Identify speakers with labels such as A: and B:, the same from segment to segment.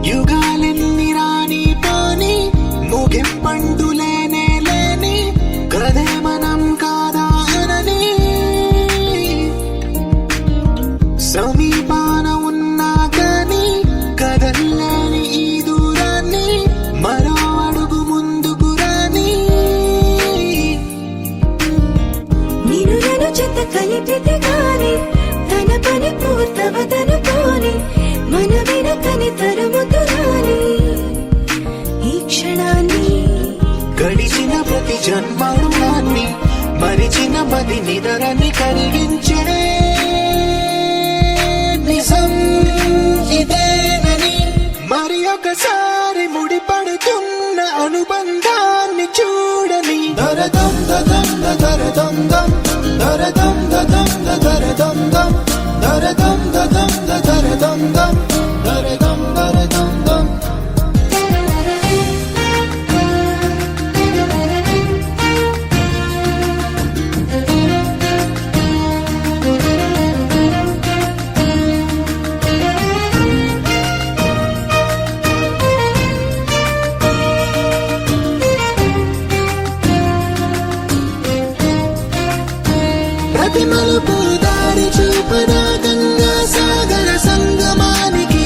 A: యుగాలెన్ని రాని పోని ముగింపండు లేనే లేని కదే మనం కాదా అనని సమీపాన ఉన్నా కానీ కదల్లేని ఈ దూరాన్ని మరో అడుగు ముందుకు రాని
B: నేను నన్ను చెత్త కలిపితే గాని తన పని పూర్తవదనుకోని మన వెనకని తరుముతురాని ఈ క్షణాన్ని
A: గడిచిన ప్రతి జన్మరుణాన్ని మరిచిన మది నిదరని కరిగించే నిజం ఇదేనని మరి ఒకసారి ముడిపడుతున్న అనుబంధాన్ని చూడని దరదం దదం దరదం దం దరదం దదం దరదం దం దరదం దదం దరదం దం దరదం దరదం దం ప్రతి మలుపు దారి చూపదా గంగా సాగర సంగమానికి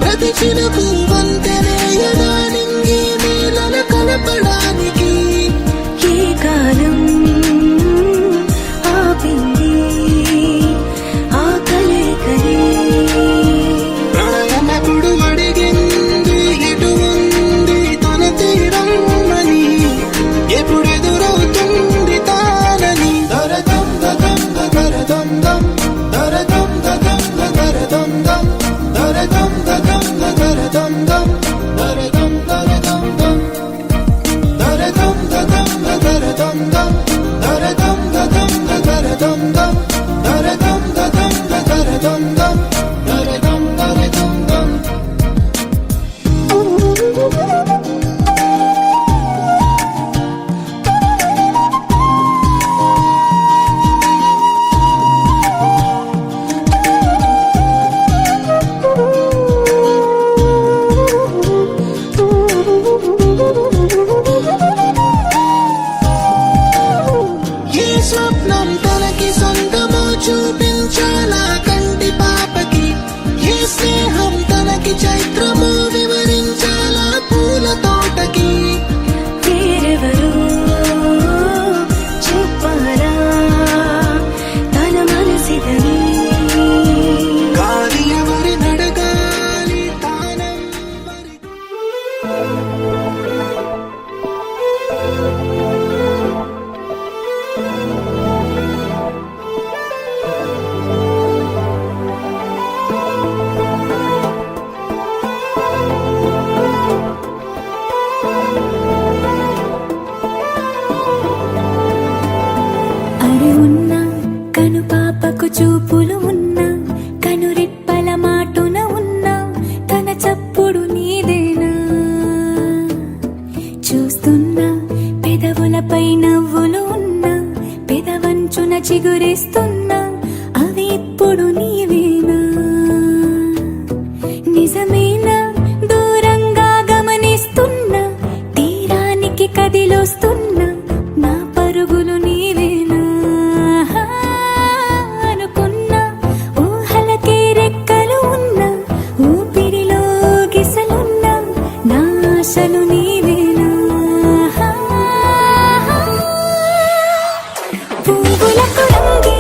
A: ప్రతి చినుకు వంతెనేయదా నింగి నీళ్ళను కలపడానికి
B: ఏ కాలం ఆపింది ఆ కలయికని
A: ప్రయాణకుడు అడిగింది ఎటు ఉంది తన తీరం అని ఎప్పుడెదురవుతుంది తానని దరదం దదం దరదం దం దరదం దదం దరదం దం దరదం దదం దరదం దం దరదం దరదం దం దరదం దదం దరదం దం దరదం దదం దరదం దం దరదం దదం దరదం దం దరదం దరదం దం ఏ స్వప్నం తనకి సొంతమో చూపించాలా కంటి పాపకి ఏ స్నేహం తనకి చైత్రమో వివరించాలా పూల తోటకి
B: వేరెవరో చెప్పారా తన మనసిదని
A: గాలి ఎవరి నడగాలి తానెవ్వరి
B: అరే ఉన్నా కను పాపకు చూపులు ఉన్నా కను రెప్పల మాటున ఉన్నా తన చప్పుడు నీదేనా చూస్తున్నా పెదవులపై నవ్వులు ఉన్నా పెదవంచున చిగురిస్తున్నా అవి ఇప్పుడు నీవేనా నిజమేనా దూరంగా గమనిస్తున్నా తీరానికి కదిలొస్తున్నా నా పరుగులు నీవేనా అనుకున్నా ఊహలకే రెక్కలు ఉన్నా ఊపిరిలో గిసలున్నా నా ఆశలు నీవేనా పువ్వులకు రంగే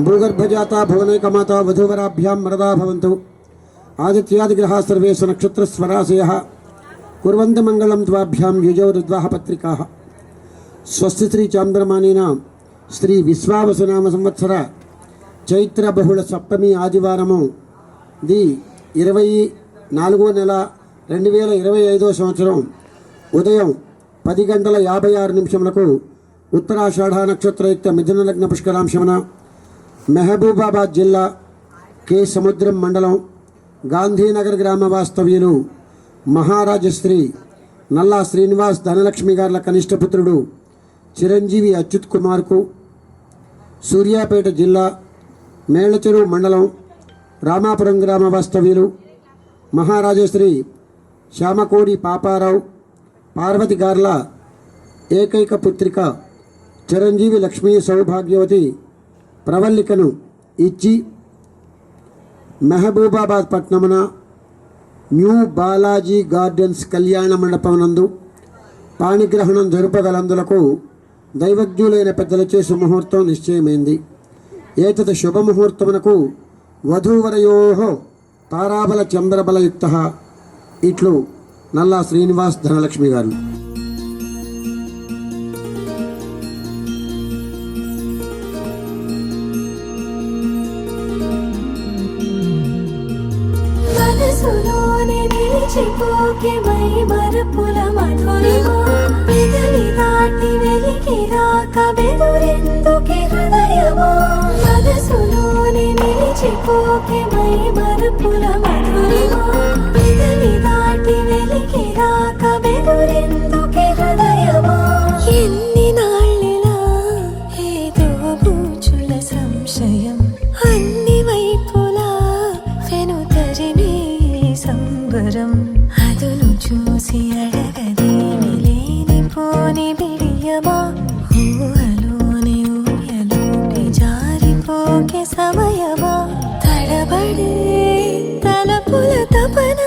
C: భూగర్భజాత భువనైకమాత వధూవరాభ్యాం వరదా భవంతు. ఆదిత్యాదిగ్రహాः सर्वे स्वनक्षत्रस्वराशयः कुर्वन्तु मङ्गलं त्वाभ्यां युजौ ऋद्वाः पत्रिकाः. స్వస్తి శ్రీ చాంద్రమానేన శ్రీ విశ్వావసునామ సంవత్సర చైత్ర బహుళ సప్తమి ఆదివారము ది 24వ నెల 2025వ సంవత్సరం ఉదయం 10:56 ఉత్తరాషాఢ నక్షత్రయుక్త మిథున లగ్న పుష్కరాంశమున మహబూబాబాద్ జిల్లా కె సముద్రం మండలం గాంధీనగర్ గ్రామ వాస్తవ్యులు మహారాజశ్రీ నల్లా శ్రీనివాస్ ధనలక్ష్మి గార్ల కనిష్ట పుత్రుడు చిరంజీవి అచ్యుత్ కుమార్కు సూర్యాపేట జిల్లా మేళ్లచెరువు మండలం రామాపురం గ్రామ వాస్తవ్యులు మహారాజశ్రీ శ్యామకోడి పాపారావు పార్వతి గార్ల ఏకైక పుత్రిక చిరంజీవి లక్ష్మీ సౌభాగ్యవతి ప్రవల్లికను ఇచ్చి మహబూబాబాద్ పట్టణమున న్యూ బాలాజీ గార్డెన్స్ కళ్యాణ మండపం నందు పాణిగ్రహణం జరుపగలందులకు దైవజ్ఞులైన పెద్దలచే సుముహూర్తం నిశ్చయమైంది. ఏతత్ శుభముహూర్తమునకు వధూవరయోః తారాబల చంద్రబలయుక్తః. ఇట్లు నల్లా శ్రీనివాస్ ధనలక్ష్మి గారు.
B: మనసులోనే నిలిచిపోకే మై మరపుల మధురిమా పెదవి దాటి వెలికి రాక బెదురెందుకే హృదయమా. మనసులోనే నిలిచిపోకే మై మరపుల మధురిమా పెదవి దాటి వెలికి రాక బెదురెందుకే హృదయమా. ఎన్ని నాళ్ళిలా ఏదో బూచుల సంశయం అన్ని వైపులా వెనుతరినే సంబరం. అదును చూసి అడగదేమి లేనిపోని బిడియమా ఊహలోని ఊయలోకి జారిపోకే సమయమా. తడబడే తలపుల తపన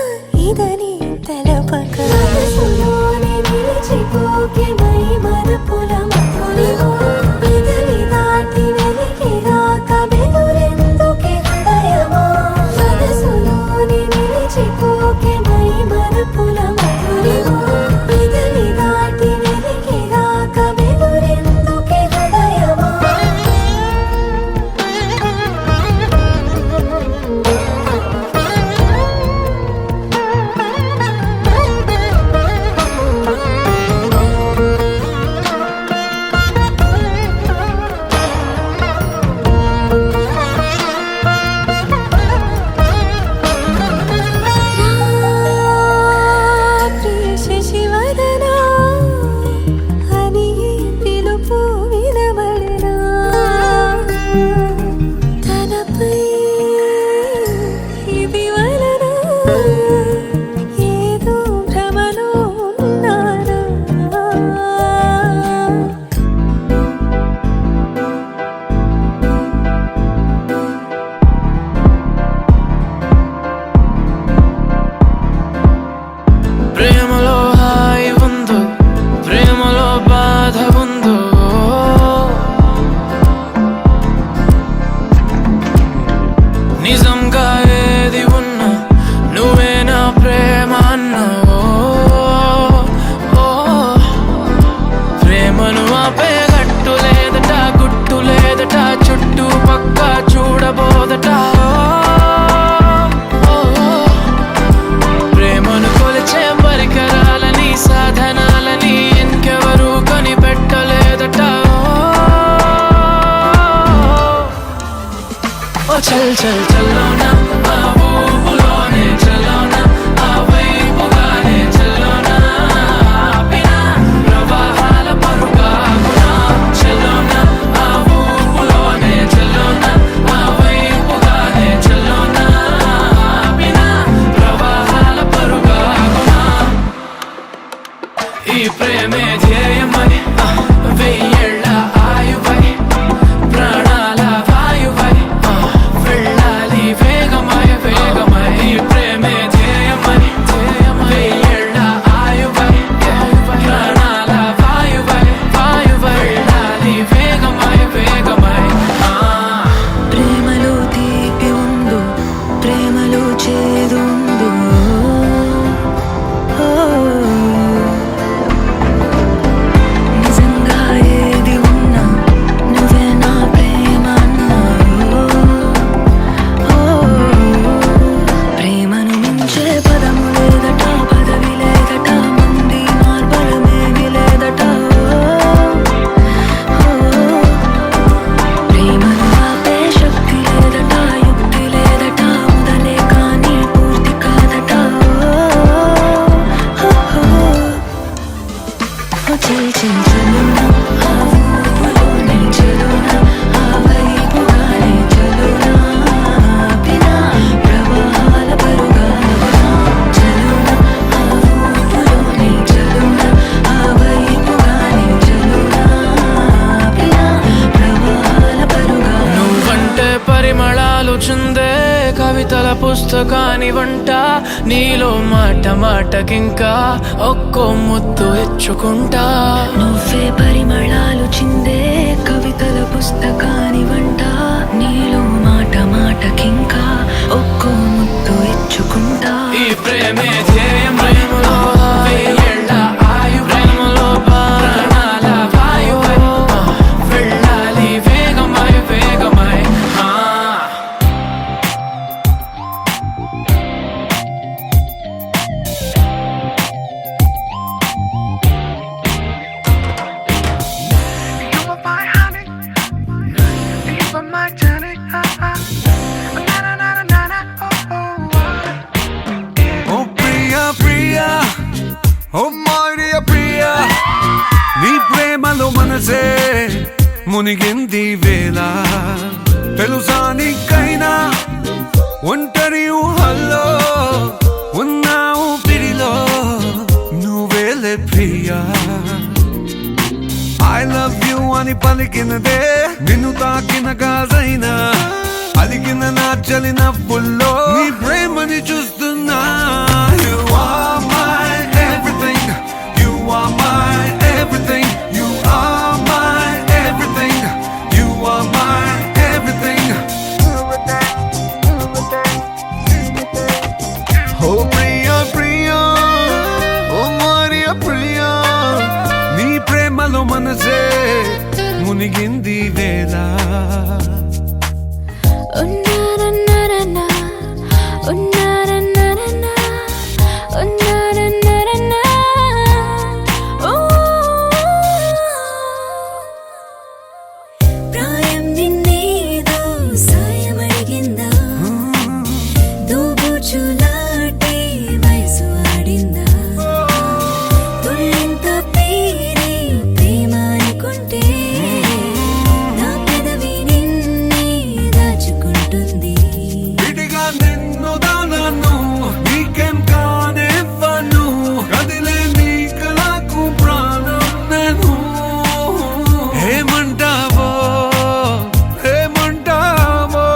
B: ఇదని తెలపక మనసులోనే నిలిచిపోకే మై మరపుల మధురిమా పెదవి దాటి వెలికి రాక బెదురెందుకే హృదయమా. మనసులోనే నిలిచిపోకే మై మరపుల మధురిమా పెదవి దాటి వెలికి రాక బెదురెందుకే హృదయమా. శశివదనా అని పిలుపు వినబడనా తనపై ఇది వలన ఏదో భ్రమలో ఉన్నానా.
D: ప్రేమలో హాయి ఉందో ప్రేమలో బాధ ఉందో నిజంగా ఏది ఉన్నా నువ్వే నా ప్రేమ అన్నావో. ప్రేమను ఆపే గట్టు లేదట గుట్టు లేదట చుట్టూ పక్క చూడబోదట. ప్రేమను కొలిచే పరికరాలని సాధనాలని ఇంకెవరూ కనిపెట్టలేదట. ఓ చల్ చల్ చల్లోనా ఆ ఊపులోనే చల్లోనా ఆ వైపుగానే చల్లోనా ఆపినా ప్రవాహాల పరుగాగునా చల్లోనా ఆ ఊపులోనే చల్లోనా ఆ వైపుగానే చల్లోనా ఆపినా ప్రవాహాల పరుగాగునా. ఈ ప్రేమే ధ్యేయమని వెయ్యేళ్ళ ఆయువై ప్రాణాల వాయువై వెళ్ళాలి పుస్తకాని వంట నీలో మాట మాటకింకా ఒక్కో ముద్దు ఇచ్చుకుంటా
B: నువ్వే పరిమళాలు చిందే కవితల పుస్తకాని వంట నీలో మాట మాటకింకా ఒక్కో ముద్దు ఇచ్చుకుంటా
D: ఈ ప్రేమే ధ్యేయం ప్రేమలో వెయ్యేళ్ళ ఆయు ప్రేమలో ప్రాణాల వాయువై వెళ్ళాలి వేగమై వేగమై
E: Oh Priya, Priya, oh my dear Priya, నీ ప్రేమలో మనసే మునిగింది వేళ తెలుసా నీకైనా ఒంటరి ఊహల్లో ఉన్నావు పిడిలో నువ్వేలే ప్రియా I love you అని పలికినదే నిన్ను తాకిన గాజైనా అలిగిన నా చలి నవ్వుల్లో నీ ప్రేమని చూస్తున్నా You are my everything, you are my everything, you are my everything, you are my everything. Oh Priya, Priya, oh Maria Priya, నీ ప్రేమలో మనసే మునిగింది వేళ
B: ఉన్నారన్నారన్నా ఉన్నారన్నారన్నా ఉన్నారన్నారన్నా ఓ ప్రాయం నిన్నేదో సాయం అడిగిందా దూబుచులాటే వయసు ఆడిందా తుళ్ళింత పేరే ప్రేమ అనుకుంటే నా పెదవి నిన్నే దాచుకుంటుంది
E: విడిగా నిన్ను దానను నీకేం కానివ్వను కదిలే నీ కళకు ప్రాణం నేను ఏమంటావో ఏమంటావో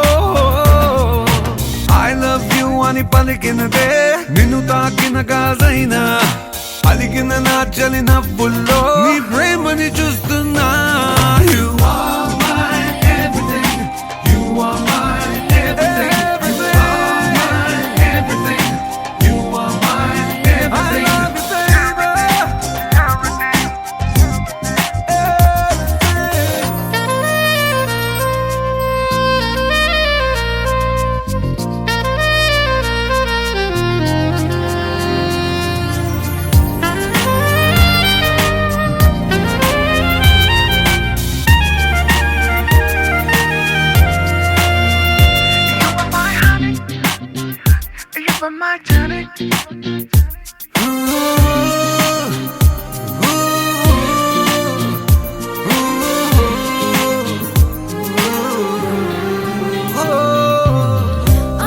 E: I love you అని పలికినదే నిన్ను తాకిన గాజైనా అలిగిన నా చలి నవ్వుల్లో నీ ప్రేమని చూస్తున్నా You are my everything, you are my everything, you are my everything, you are my everything. I love you,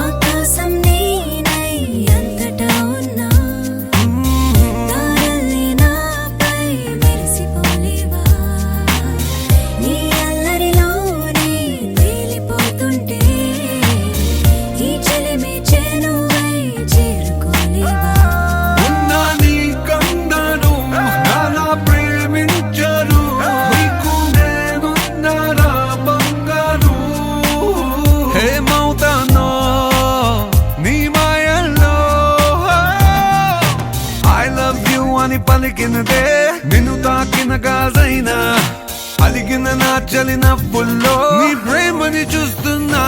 B: ఆకాశం నేనై అంతటా ఉన్నా తారల్ని నాపై మెరిసిపోలేవా నీ అల్లరిలోనే తేలిపోతుంటే ఈ చెలిమి చెనువై చేరుకోలేవా
E: ఉన్నా నీ కందను నాలా ప్రేమించరు నీకు నేనున్నారా బంగారు ఏమవుతానో నీ మాయల్లో I love you అని పలికినదే నిన్ను తాకిన గాజైనా అలిగిన నా చలి నవ్వుల్లో నీ ప్రేమని చూస్తున్నా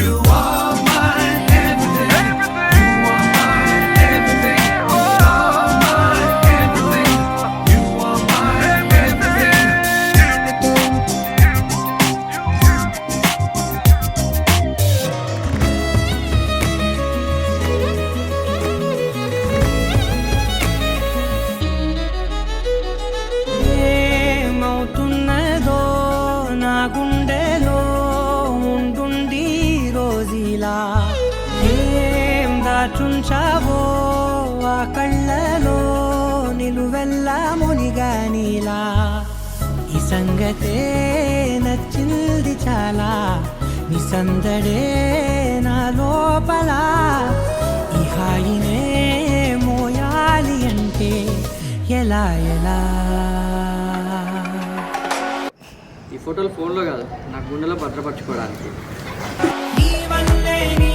E: You are my everything, you are my everything, you are my everything, you are my everything.
F: ఏమవుతున్నదో నా గుండెలో ఉండుండి రోజీలా ఏం దాచుంచావో ఆ కళ్ళలో నిలువెల్లా మునిగానిలా ఈ సంగతే నచ్చింది చాలా నీ సందడే నా లోపల ఈ హాయినే మోయాలి అంటే ఎలా ఎలా
G: ఈ ఫోటోలు ఫోన్లో కాదు నా గుండెలో భద్రపరచుకోవడానికి
F: నీ వల్లే నీ